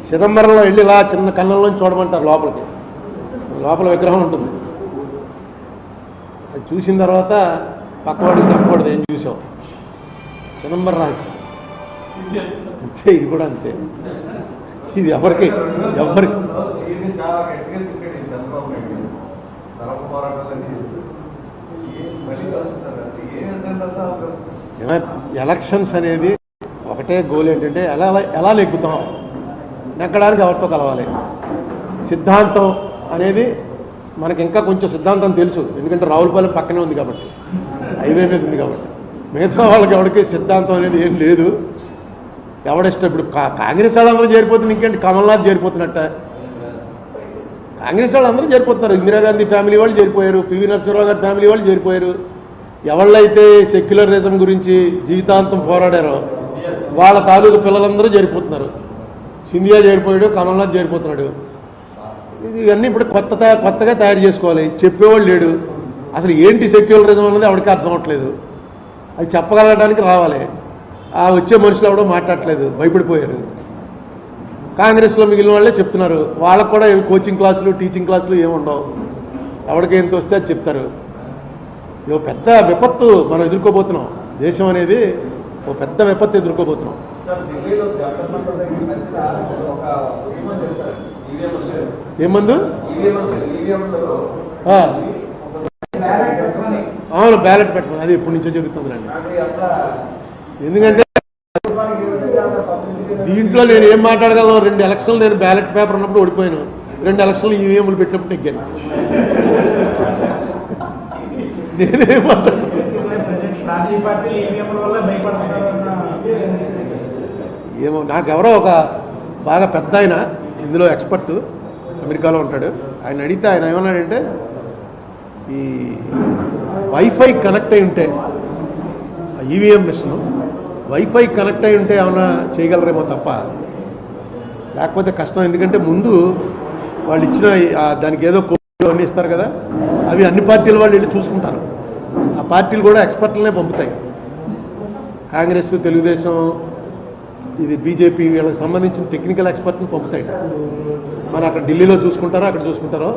చిదంబరంలో వెళ్ళి ఇలా చిన్న కళ్ళల్లోంచి చూడమంటారు లోపలికి. లోపల విగ్రహం ఉంటుంది. అది చూసిన తర్వాత పక్కవాడికి చెప్పకూడదు ఏం చూసావు. చిదంబరం రహస్యం అంతే. ఇది కూడా అంతే. ఇది ఎవరికి ఎలక్షన్స్ అనేది ఒకటే గోల్ ఏంటంటే ఎలా నెగ్గుతాం, నెగ్గడానికి ఎవరితో కలవాలి. సిద్ధాంతం అనేది మనకి ఇంకా కొంచెం సిద్ధాంతం తెలుసు, ఎందుకంటే రావులపాలెం పక్కనే ఉంది కాబట్టి, హైవే మీద ఉంది కాబట్టి. మిగతా వాళ్ళకి ఎవరికి సిద్ధాంతం అనేది ఏం లేదు. ఎవడిష్టం. ఇప్పుడు కాంగ్రెస్ వాళ్ళందరూ చేరిపోతున్నారు, ఇంకేంటి కమల్నాథ్ చేరిపోతున్నట్ట. కాంగ్రెస్ వాళ్ళు అందరూ చేరిపోతున్నారు. ఇందిరాగాంధీ ఫ్యామిలీ వాళ్ళు చేరిపోయారు, పివి నరసింహరావు గారి ఫ్యామిలీ వాళ్ళు చేరిపోయారు. ఎవళ్ళైతే సెక్యులరిజం గురించి జీవితాంతం పోరాడారో వాళ్ళ తాలూకు పిల్లలందరూ చేరిపోతున్నారు. సింధియా చేరిపోయాడు, కమల్నాథ్ చేరిపోతున్నాడు. ఇవన్నీ ఇప్పుడు కొత్తగా తయారు చేసుకోవాలి. చెప్పేవాళ్ళు లేడు. అసలు ఏంటి సెక్యులరిజం అన్నది ఎవరికి అర్థం అవ్వట్లేదు. అది చెప్పగలగడానికి రావాలి. ఆ వచ్చే మనుషులు ఎవడో మాట్లాడట్లేదు, భయపడిపోయారు. కాంగ్రెస్లో మిగిలిన వాళ్ళే చెప్తున్నారు. వాళ్ళకు కూడా కోచింగ్ క్లాసులు టీచింగ్ క్లాసులు ఏముండవు. ఎవరికి ఎంత వస్తే అది చెప్తారు. ఇదో పెద్ద విపత్తు మనం ఎదుర్కోబోతున్నాం. దేశం అనేది ఒక పెద్ద విపత్తు ఎదుర్కోబోతున్నాం. ఏమందు అవును, బ్యాలెట్ పెట్టమని అది ఎప్పటి నుంచో జరుగుతుందండి. ఎందుకంటే దీంట్లో నేను ఏం మాట్లాడగలను. 2 ఎలక్షన్లు నేను బ్యాలెట్ పేపర్ ఉన్నప్పుడు ఓడిపోయాను, 2 ఎలక్షన్లు ఈవీఎంలు పెట్టినప్పుడు నెగ్గాను. నేనేం మాట్లాడను. ఏమో, నాకెవరో ఒక బాగా పెద్ద ఆయన ఇందులో ఎక్స్పర్ట్ అమెరికాలో ఉంటాడు. ఆయన అడిగితే ఆయన ఏమన్నాడంటే, ఈ వైఫై కనెక్ట్ అయి ఉంటే ఈవీఎం మిషన్ వైఫై కనెక్ట్ అయి ఉంటే ఏమైనా చేయగలరేమో తప్ప లేకపోతే కష్టం. ఎందుకంటే ముందు వాళ్ళు ఇచ్చిన దానికి ఏదో కోడ్ అన్నీ ఇస్తారు కదా, అవి అన్ని పార్టీల వాళ్ళు వెళ్ళి చూసుకుంటారు. ఆ పార్టీలు కూడా ఎక్స్పర్ట్లనే పంపుతాయి. కాంగ్రెస్, తెలుగుదేశం, ఇది బీజేపీ వీళ్ళకి సంబంధించిన టెక్నికల్ ఎక్స్పర్ట్ని పంపుతాయి. మరి అక్కడ ఢిల్లీలో చూసుకుంటారో అక్కడ చూసుకుంటారో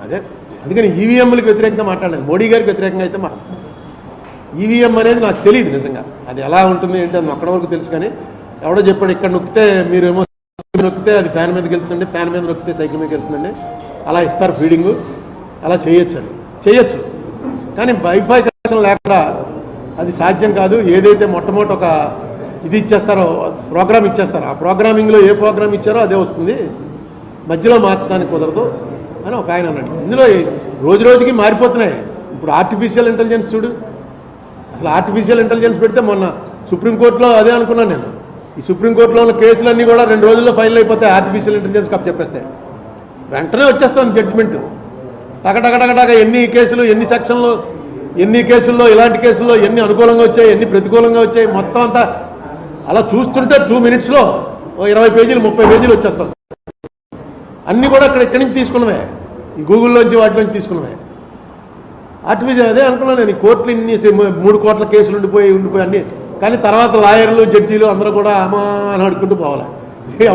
అదే. అందుకని ఈవీఎంలకు వ్యతిరేకంగా మాట్లాడలేదు, మోడీ గారికి వ్యతిరేకంగా అయితే మాట్లాడలేదు. ఈవీఎం అనేది నాకు తెలియదు నిజంగా, అది ఎలా ఉంటుంది ఏంటి అది అక్కడ వరకు తెలుసు. కానీ ఎవడో చెప్పాడు ఇక్కడ నొక్కితే మీరేమో నొక్కితే అది ఫ్యాన్ మీదకి వెళ్తుందండి, ఫ్యాన్ మీద నొక్కితే సైకిల్ మీదకి వెళ్తుందండి, అలా ఇస్తారు ఫీడింగు, అలా చేయొచ్చు. కానీ వైఫై కనెక్షన్ లేకుండా అది సాధ్యం కాదు. ఏదైతే మొట్టమొదటి ఒక ఇది ఇచ్చేస్తారో ప్రోగ్రామ్ ఇచ్చేస్తారో ఆ ప్రోగ్రామింగ్లో ఏ ప్రోగ్రామ్ ఇచ్చారో అదే వస్తుంది, మధ్యలో మార్చడానికి కుదరదు అని ఒక ఆయన అన్నాడు. ఇందులో రోజు రోజుకి మారిపోతున్నాయి. ఇప్పుడు ఆర్టిఫిషియల్ ఇంటెలిజెన్స్ చూడు, అసలు ఆర్టిఫిషియల్ ఇంటెలిజెన్స్ పెడితే మొన్న సుప్రీంకోర్టులో అదే అనుకున్నాను నేను. ఈ సుప్రీంకోర్టులో ఉన్న కేసులన్నీ కూడా 2 రోజుల్లో ఫైనల్ అయిపోతాయి. ఆర్టిఫిషియల్ ఇంటెలిజెన్స్ కప్ చెప్పేస్తే వెంటనే వచ్చేస్తుంది జడ్జిమెంట్. టగటగటగటగ ఎన్ని కేసులు, ఎన్ని సెక్షన్లు, ఎన్ని కేసుల్లో, ఇలాంటి కేసుల్లో ఎన్ని అనుకూలంగా వచ్చాయి, ఎన్ని ప్రతికూలంగా వచ్చాయి, మొత్తం అంతా అలా చూస్తుంటే 2 మినిట్స్లో 20 పేజీలు 30 పేజీలు వచ్చేస్తాం. అన్నీ కూడా ఇక్కడి నుంచి తీసుకున్నవే, ఈ గూగుల్లోంచి వాటిలోంచి తీసుకున్నవే. ఆర్టిఫిషియల్ అదే అనుకున్నాను నేను. ఈ కోర్టులు ఇన్ని 3 కోట్ల కేసులు ఉండిపోయి అన్నీ. కానీ తర్వాత లాయర్లు, జడ్జీలు అందరూ కూడా అమ్మా అని అడుక్కుంటూ పోవాలి.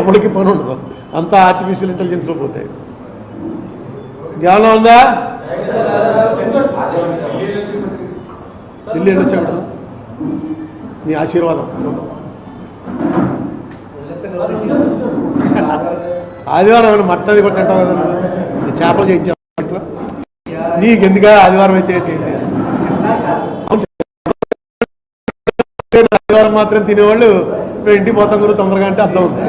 ఎవరికి పని ఉండదు, అంతా ఆర్టిఫిషియల్ ఇంటెలిజెన్స్లో పోతాయి. జ్ఞానం ఉందా? ఢిల్లీ వచ్చాడు నీ ఆశీర్వాదం. ఆదివారం ఏమైనా మటన్ అది కూడా తింటావు కదా, నీ చేపలు చేయించా. నీకెందుగా ఆదివారం అయితే ఏంటి? ఆదివారం మాత్రం తినేవాళ్ళు ఇంటికి పోతాం గురు తొందరగా అంటే అర్థం ఉంది.